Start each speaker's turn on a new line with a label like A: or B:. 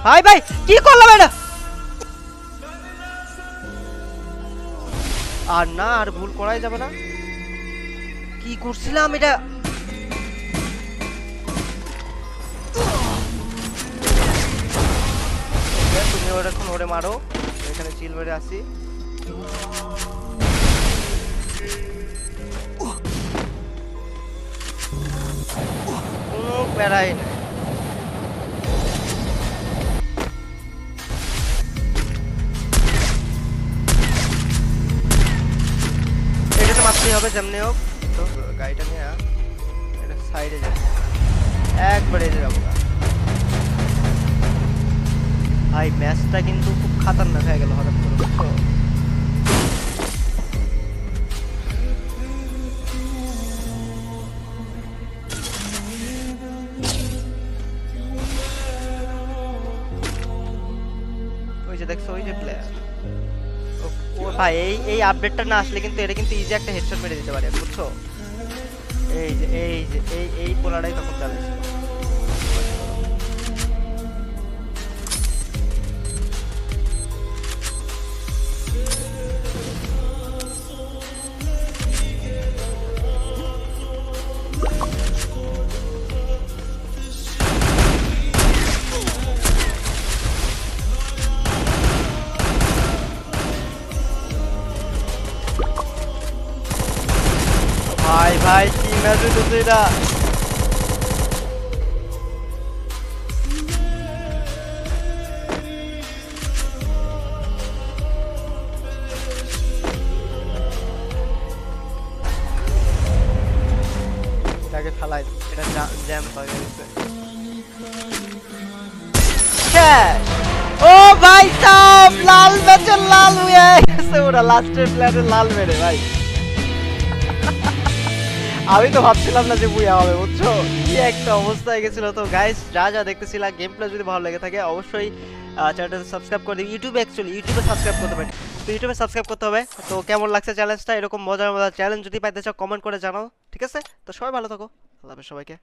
A: ভাই ভাই কি করলাম এটা? আর না, আর ভুল করাই যাবে না। কি করছিলাম এটা? তুমি ওরকম ওরে মারো, এখানে চিল মেরে আসি। কোনো প্যারাই নেই। এটাতে মারতেই হবে যেমনি হোক। তো গাড়িটা নিয়ে এটা সাইডে যাবে, একবারে যাবো। ভাই ম্যাচটা কিন্তু খুব খাতারনাক হয়ে গেল হঠাৎ করে, বুঝছো? ওই যে দেখছো, ওই যে প্লেয়ার। ও ভাই, এই আপডেটটা না আসলে কিন্তু এটা কিন্তু ইজি একটা হেডশট মেরে দিতে পারে, বুঝছো? এই পোলাটাই তখন চালাইছিল। ভাই ভাই কি ম্যাচ হইতেছে এটা! এটাকে ফালাই, এটা জ্যাম হয়ে গেছে। ও ভাই সাব, লাল ম্যাচের লাল হয়ে গেছে ওরা, লাস্টের প্লেয়ারের লাল মেরে ভাই। আমি তো ভাবছিলাম না যে বুয়া হবে, বুঝছো? কি একটা অবস্থা হয়ে গেছিল। তো গাইস, যা যা দেখতেছিলাম, গেম প্লে যদি ভালো লেগে থাকে অবশ্যই চ্যানেলটা সাবস্ক্রাইব করে দিই। ইউটিউবে সাবস্ক্রাইব করতে পারেন, তো ইউটিউবে সাবস্ক্রাইব করতে হবে। তো কেমন লাগছে চ্যালেঞ্জটা? এরকম মজার মজার চ্যালেঞ্জ যদি পাইতে চাও কমেন্ট করে জানাও, ঠিক আছে? তো সবাই ভালো থাকো, আল্লাহ হাফেজ সবাইকে।